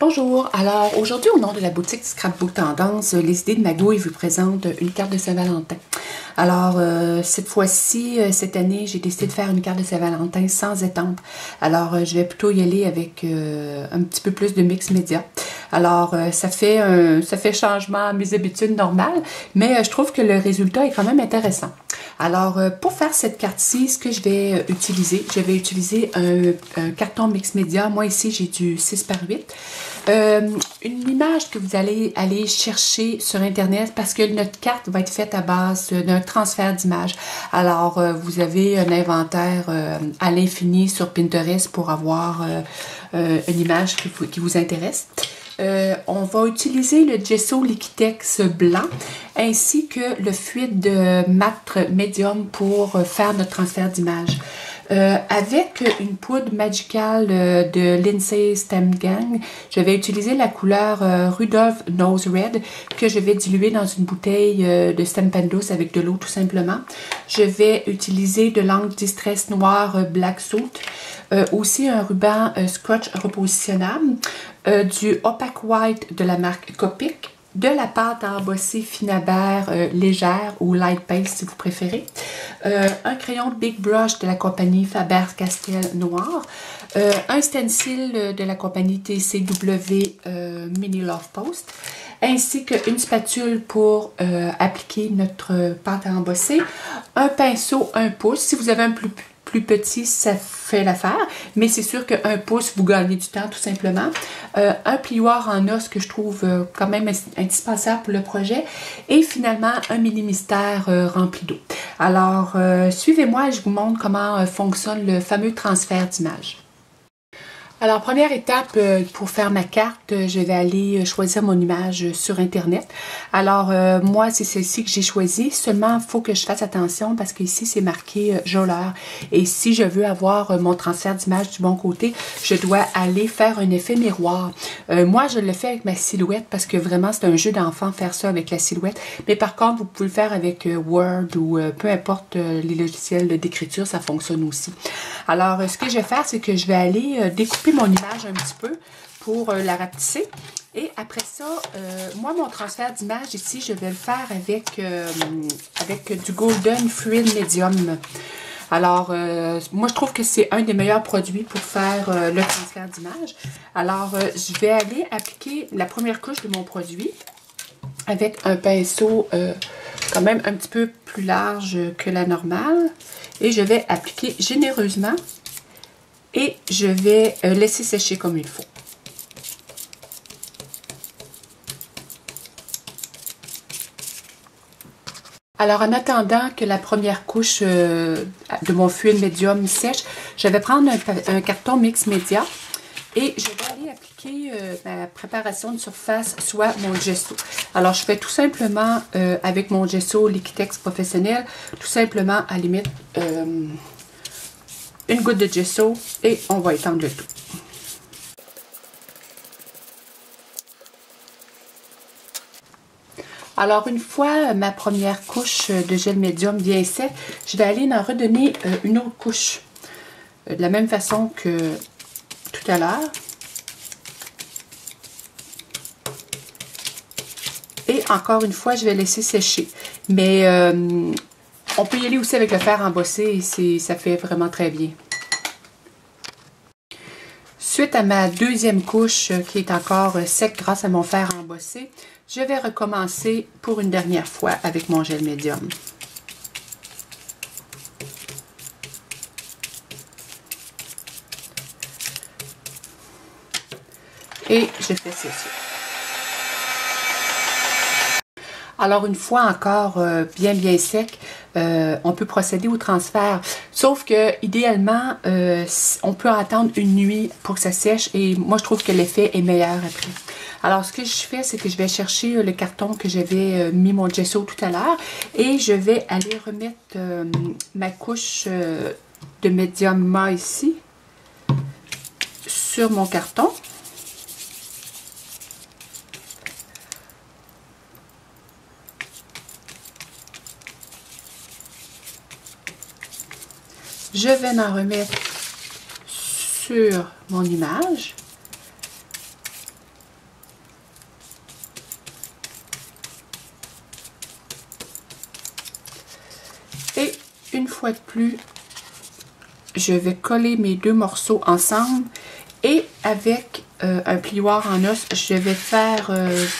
Bonjour, alors aujourd'hui au nom de la boutique Scrapbook Tendance, les idées de Magouille vous présente une carte de Saint-Valentin. Alors cette fois-ci, cette année, j'ai décidé de faire une carte de Saint-Valentin sans étampe. Alors je vais plutôt y aller avec un petit peu plus de mix média. Alors ça fait changement à mes habitudes normales, mais je trouve que le résultat est quand même intéressant. Alors pour faire cette carte-ci, ce que je vais utiliser un carton mix média. Moi ici j'ai du 6 par 8. Une image que vous allez aller chercher sur internet parce que notre carte va être faite à base d'un transfert d'image. Alors vous avez un inventaire à l'infini sur Pinterest pour avoir une image qui vous intéresse. On va utiliser le gesso Liquitex blanc ainsi que le fluide de mat médium pour faire notre transfert d'image. Avec une poudre magicale de Lindsay Stemgang, je vais utiliser la couleur Rudolph Nose Red que je vais diluer dans une bouteille de Stempendos avec de l'eau tout simplement. Je vais utiliser de l'encre Distress Noir Black Soot, aussi un ruban Scotch repositionnable, du Opaque White de la marque Copic, de la pâte à embosser Finabert légère ou light paste si vous préférez, un crayon Big Brush de la compagnie Faber-Castell noir, un stencil de la compagnie TCW Mini Love Post, ainsi qu'une spatule pour appliquer notre pâte à embosser, un pinceau 1 pouce. Si vous avez un plus petit, ça fait l'affaire, mais c'est sûr qu'un pouce, vous gagnez du temps tout simplement. Un plioir en os que je trouve quand même indispensable pour le projet. Et finalement, un mini mystère rempli d'eau. Alors, suivez-moi et je vous montre comment fonctionne le fameux transfert d'image. Alors, première étape, pour faire ma carte, je vais aller choisir mon image sur Internet. Alors, moi, c'est celle-ci que j'ai choisie. Seulement, il faut que je fasse attention parce qu'ici, c'est marqué Joleur. Et si je veux avoir mon transfert d'image du bon côté, je dois aller faire un effet miroir. Moi, je le fais avec ma silhouette parce que vraiment, c'est un jeu d'enfant faire ça avec la silhouette. Mais par contre, vous pouvez le faire avec Word ou peu importe les logiciels d'écriture, ça fonctionne aussi. Alors, ce que je vais faire, c'est que je vais aller découper mon image un petit peu pour la rapetisser. Et après ça, moi, mon transfert d'image ici, je vais le faire avec du Golden Fluid Medium. Alors, moi, je trouve que c'est un des meilleurs produits pour faire le transfert d'image. Alors, je vais aller appliquer la première couche de mon produit avec un pinceau quand même un petit peu plus large que la normale. Et je vais appliquer généreusement et je vais laisser sécher comme il faut. Alors, en attendant que la première couche de mon fluide médium sèche, je vais prendre un carton mix média et je vais aller appliquer ma préparation de surface, soit mon gesso. Alors, je fais tout simplement avec mon gesso Liquitex professionnel, tout simplement à la limite une goutte de gesso et on va étendre le tout. Alors, une fois ma première couche de gel médium bien sec, je vais aller en redonner une autre couche. De la même façon que tout à l'heure. Et encore une fois, je vais laisser sécher. Mais on peut y aller aussi avec le fer embossé et ça fait vraiment très bien. Suite à ma deuxième couche qui est encore sec grâce à mon fer embossé, je vais recommencer pour une dernière fois avec mon gel médium. Et je fais ceci. Alors, une fois encore bien sec, on peut procéder au transfert. Sauf que, idéalement, on peut attendre une nuit pour que ça sèche et moi, je trouve que l'effet est meilleur après. Alors, ce que je fais, c'est que je vais chercher le carton que j'avais mis mon gesso tout à l'heure et je vais aller remettre ma couche de médium mat ici sur mon carton. Je vais en remettre sur mon image. une fois de plus, je vais coller mes deux morceaux ensemble et avec un plioir en os, je vais faire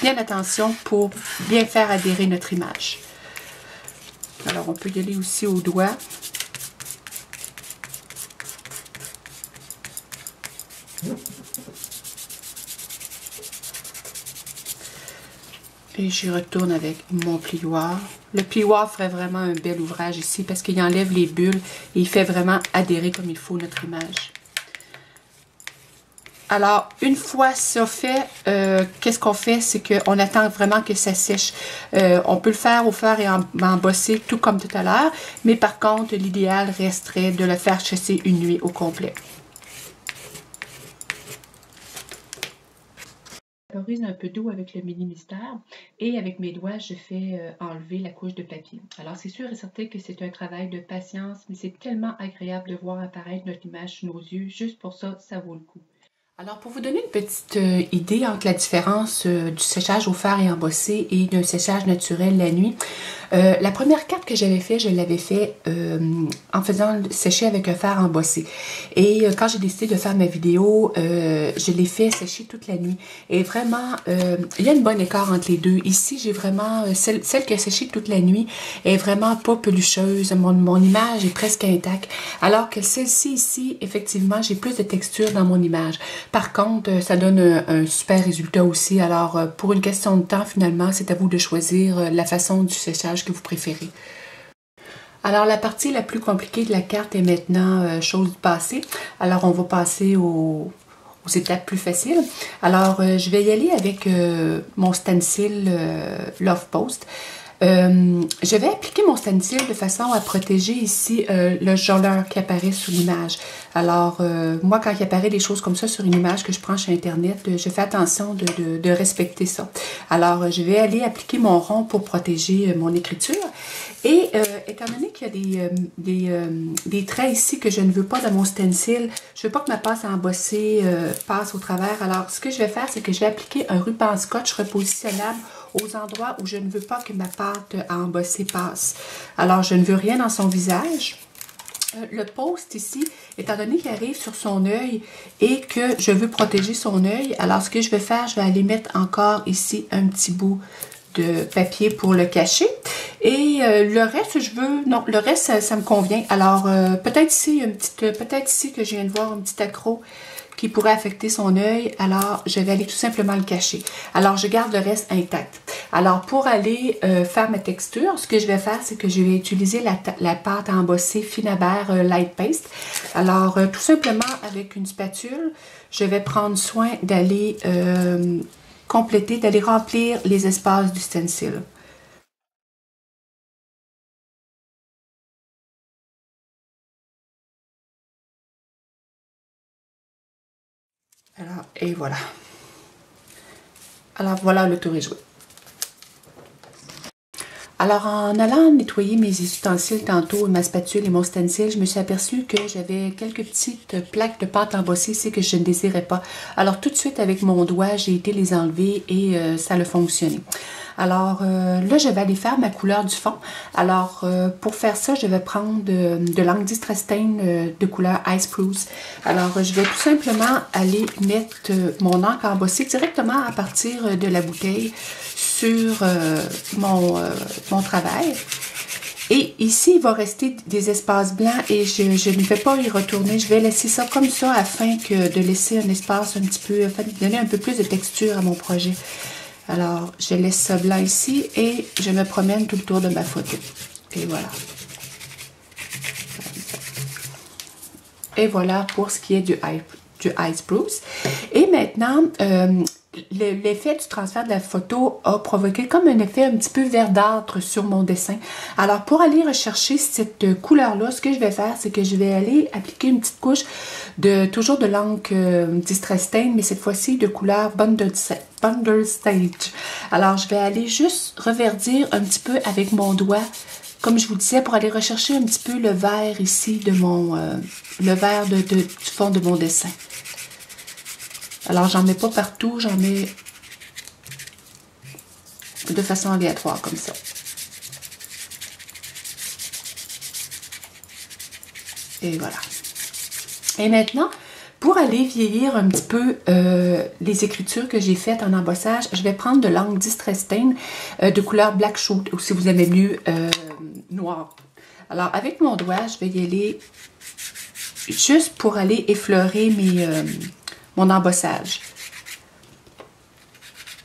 bien attention pour bien faire adhérer notre image. Alors, on peut y aller aussi au doigt. Et j'y retourne avec mon plioir. Le plioir ferait vraiment un bel ouvrage ici parce qu'il enlève les bulles et il fait vraiment adhérer comme il faut notre image. Alors, une fois ça fait, qu'est-ce qu'on fait? C'est qu'on attend vraiment que ça sèche. On peut le faire au fer et embosser tout comme tout à l'heure, mais par contre, l'idéal resterait de le faire sécher une nuit au complet. Je vaporise un peu d'eau avec le mini mystère et avec mes doigts, je fais enlever la couche de papier. Alors, c'est sûr et certain que c'est un travail de patience, mais c'est tellement agréable de voir apparaître notre image sous nos yeux. Juste pour ça, ça vaut le coup. Alors, pour vous donner une petite idée entre la différence du séchage au fer et embossé et d'un séchage naturel la nuit, la première carte que j'avais fait, je l'avais fait en faisant sécher avec un fer embossé. Et quand j'ai décidé de faire ma vidéo, je l'ai fait sécher toute la nuit. Et vraiment, il y a une bonne écart entre les deux. Ici, j'ai vraiment, celle qui a séché toute la nuit est vraiment pas pelucheuse. Mon image est presque intacte. Alors que celle-ci ici, effectivement, j'ai plus de texture dans mon image. Par contre, ça donne un super résultat aussi. Alors, pour une question de temps, finalement, c'est à vous de choisir la façon du séchage que vous préférez. Alors, la partie la plus compliquée de la carte est maintenant chose du passé. Alors, on va passer aux étapes plus faciles. Alors, je vais y aller avec mon stencil Love Post. Je vais appliquer mon stencil de façon à protéger ici le jauneur qui apparaît sur l'image. Alors, moi, quand il apparaît des choses comme ça sur une image que je prends sur Internet, je fais attention de respecter ça. Alors, je vais aller appliquer mon rond pour protéger mon écriture. Et étant donné qu'il y a des traits ici que je ne veux pas dans mon stencil, je ne veux pas que ma pâte à embosser passe au travers. Alors, ce que je vais faire, c'est que je vais appliquer un ruban scotch repositionnable aux endroits où je ne veux pas que ma pâte à embosser passe. Alors, je ne veux rien dans son visage. Le post ici, étant donné qu'il arrive sur son œil et que je veux protéger son œil, alors ce que je vais faire, je vais aller mettre encore ici un petit bout de papier pour le cacher. Et le reste, le reste, ça me convient. Alors, peut-être ici, peut-être ici que je viens de voir un petit accroc qui pourrait affecter son œil, alors je vais aller tout simplement le cacher. Alors, je garde le reste intact. Alors, pour aller faire ma texture, ce que je vais faire, c'est que je vais utiliser la pâte à embosser Finnabair Light Paste. Alors, tout simplement, avec une spatule, je vais prendre soin d'aller compléter, d'aller remplir les espaces du stencil. Alors, et voilà. Alors, voilà, le tour est joué. Alors, en allant nettoyer mes ustensiles tantôt, ma spatule et mon stencil, je me suis aperçue que j'avais quelques petites plaques de pâte embossée ici que je ne désirais pas. Alors, tout de suite, avec mon doigt, j'ai été les enlever et ça a fonctionné. Alors, là, je vais aller faire ma couleur du fond. Alors, pour faire ça, je vais prendre de l'encre Distress Stain de couleur Ice Spruce. Alors, je vais tout simplement aller mettre mon encre embossée directement à partir de la bouteille sur mon travail. Et ici, il va rester des espaces blancs et je ne vais pas y retourner. Je vais laisser ça comme ça afin de laisser un espace un petit peu, afin de donner un peu plus de texture à mon projet. Alors, je laisse ça blanc ici et je me promène tout le tour de ma photo. Et voilà. Et voilà pour ce qui est du Ice Spruce. Et maintenant, l'effet du transfert de la photo a provoqué comme un effet un petit peu verdâtre sur mon dessin. Alors, pour aller rechercher cette couleur-là, ce que je vais faire, c'est que je vais aller appliquer une petite couche toujours de l'encre Distress Stain, mais cette fois-ci de couleur Banderstage. Alors, je vais aller juste reverdir un petit peu avec mon doigt, comme je vous disais, pour aller rechercher un petit peu le vert ici de le vert du fond de mon dessin. Alors, j'en mets pas partout, j'en mets de façon aléatoire, comme ça. Et voilà. Et maintenant, pour aller vieillir un petit peu les écritures que j'ai faites en embossage, je vais prendre de l'encre Distress Stain de couleur Black Shoot, ou si vous aimez mieux, noir. Alors, avec mon doigt, je vais y aller juste pour aller effleurer mon embossage.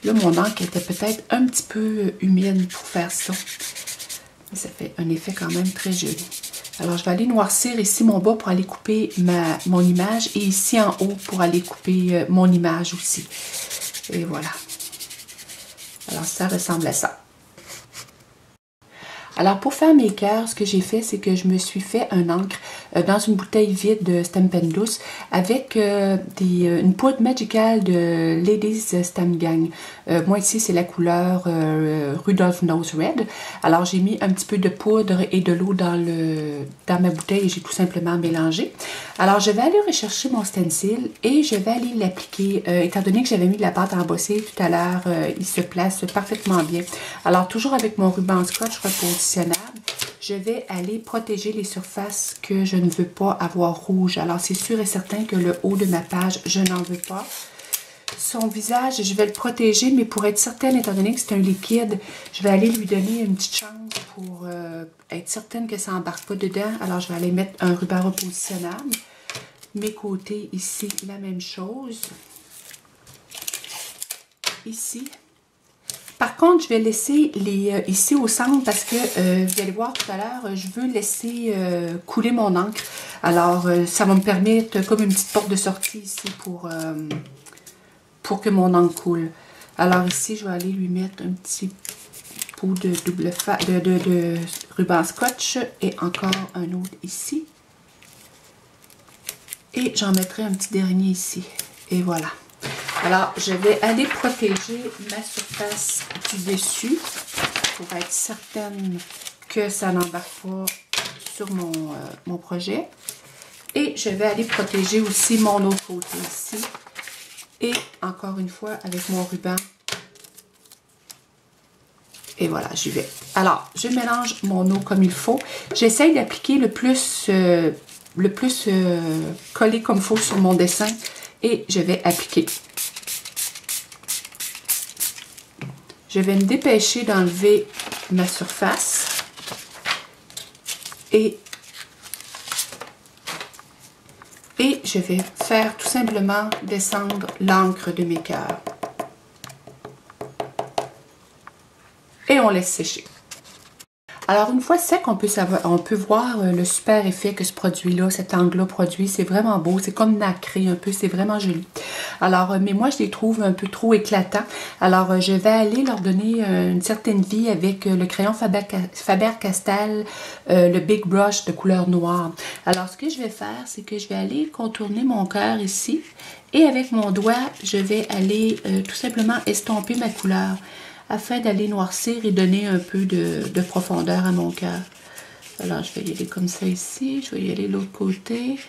Là, mon encre était peut-être un petit peu humide pour faire ça. Mais ça fait un effet quand même très joli. Alors, je vais aller noircir ici mon bas pour aller couper mon image et ici en haut pour aller couper mon image aussi. Et voilà. Alors, ça ressemble à ça. Alors, pour faire mes cœurs, ce que j'ai fait, c'est que je me suis fait un encre dans une bouteille vide de Stampin' Douce avec une poudre magicale de Ladies Stamp Gang. Moi, ici, c'est la couleur Rudolph Nose Red. Alors, j'ai mis un petit peu de poudre et de l'eau dans ma bouteille et j'ai tout simplement mélangé. Alors, je vais aller rechercher mon stencil et je vais aller l'appliquer. Étant donné que j'avais mis de la pâte à embosser tout à l'heure, il se place parfaitement bien. Alors, toujours avec mon ruban scotch repositionnable, je vais aller protéger les surfaces que je ne veux pas avoir rouges. Alors, c'est sûr et certain que le haut de ma page, je n'en veux pas. Son visage, je vais le protéger, mais pour être certaine, étant donné que c'est un liquide, je vais aller lui donner une petite chance pour être certaine que ça n'embarque pas dedans. Alors, je vais aller mettre un ruban repositionnable. Mes côtés, ici, la même chose. Ici. Par contre, je vais laisser ici au centre parce que, vous allez voir tout à l'heure, je veux laisser couler mon encre. Alors, ça va me permettre comme une petite porte de sortie ici pour que mon encre coule. Alors ici, je vais aller lui mettre un petit pot de de ruban scotch et encore un autre ici. Et j'en mettrai un petit dernier ici. Et voilà. Alors, je vais aller protéger ma surface du dessus pour être certaine que ça n'embarque pas sur mon projet. Et je vais aller protéger aussi mon autre côté ici. Et encore une fois, avec mon ruban. Et voilà, j'y vais. Alors, je mélange mon eau comme il faut. J'essaye d'appliquer le plus collé comme il faut sur mon dessin. Et je vais appliquer. Je vais me dépêcher d'enlever ma surface. Et je vais faire tout simplement descendre l'encre de mes cœurs. Et on laisse sécher. Alors, une fois sec, on peut voir le super effet que ce produit-là, cet angle-là produit. C'est vraiment beau. C'est comme nacré un peu. C'est vraiment joli. Alors, mais moi, je les trouve un peu trop éclatants. Alors, je vais aller leur donner une certaine vie avec le crayon Faber-Castell, le Big Brush de couleur noire. Alors, ce que je vais faire, c'est que je vais aller contourner mon cœur ici. Et avec mon doigt, je vais aller tout simplement estomper ma couleur, afin d'aller noircir et donner un peu de profondeur à mon cœur. Alors, je vais y aller comme ça ici. Je vais y aller de l'autre côté.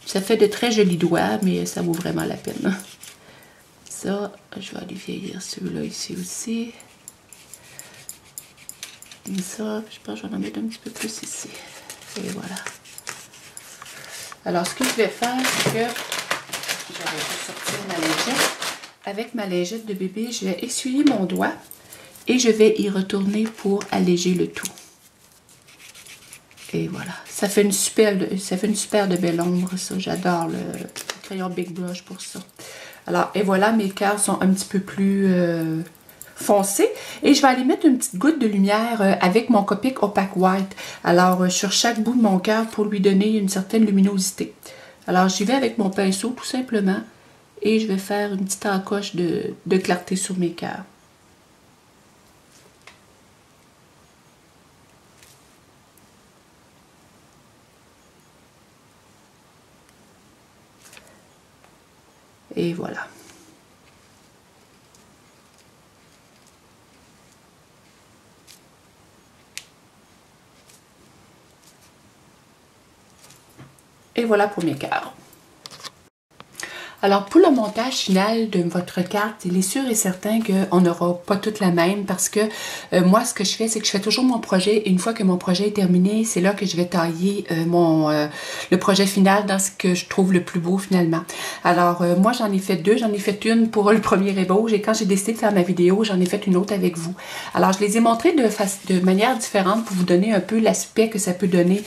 Ça fait de très jolis doigts, mais ça vaut vraiment la peine. Ça, je vais aller vieillir celui-là ici aussi. Comme ça, je pense que je vais en mettre un petit peu plus ici. Et voilà. Alors, ce que je vais faire, c'est que je vais sortir ma lingette. Avec ma lingette de bébé, je vais essuyer mon doigt et je vais y retourner pour alléger le tout. Et voilà. Ça fait une super de belle ombre, ça. J'adore le crayon Big Brush pour ça. Alors, et voilà, mes cœurs sont un petit peu plus foncés. Et je vais aller mettre une petite goutte de lumière avec mon Copic Opaque White. Alors, sur chaque bout de mon cœur pour lui donner une certaine luminosité. Alors, j'y vais avec mon pinceau, tout simplement. Et je vais faire une petite encoche de clarté sur mes cœurs. Et voilà. Et voilà pour mes cœurs. Alors, pour le montage final de votre carte, il est sûr et certain qu'on n'aura pas toute la même parce que moi, ce que je fais, c'est que je fais toujours mon projet. Et une fois que mon projet est terminé, c'est là que je vais tailler le projet final dans ce que je trouve le plus beau finalement. Alors, moi, j'en ai fait deux. J'en ai fait une pour le premier ébauche et quand j'ai décidé de faire ma vidéo, j'en ai fait une autre avec vous. Alors, je les ai montrées de manière différente pour vous donner un peu l'aspect que ça peut donner.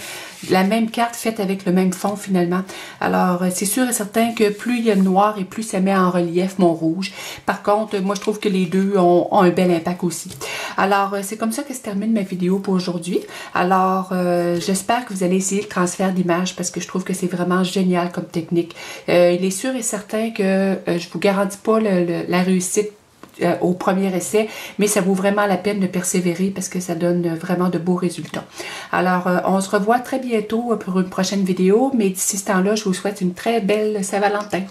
La même carte faite avec le même fond finalement. Alors, c'est sûr et certain que plus il y a de noir et plus ça met en relief mon rouge. Par contre, moi, je trouve que les deux ont un bel impact aussi. Alors, c'est comme ça que se termine ma vidéo pour aujourd'hui. Alors, j'espère que vous allez essayer le transfert d'image parce que je trouve que c'est vraiment génial comme technique. Il est sûr et certain que je vous garantis pas la réussite au premier essai, mais ça vaut vraiment la peine de persévérer parce que ça donne vraiment de beaux résultats. Alors, on se revoit très bientôt pour une prochaine vidéo, mais d'ici ce temps-là, je vous souhaite une très belle Saint-Valentin.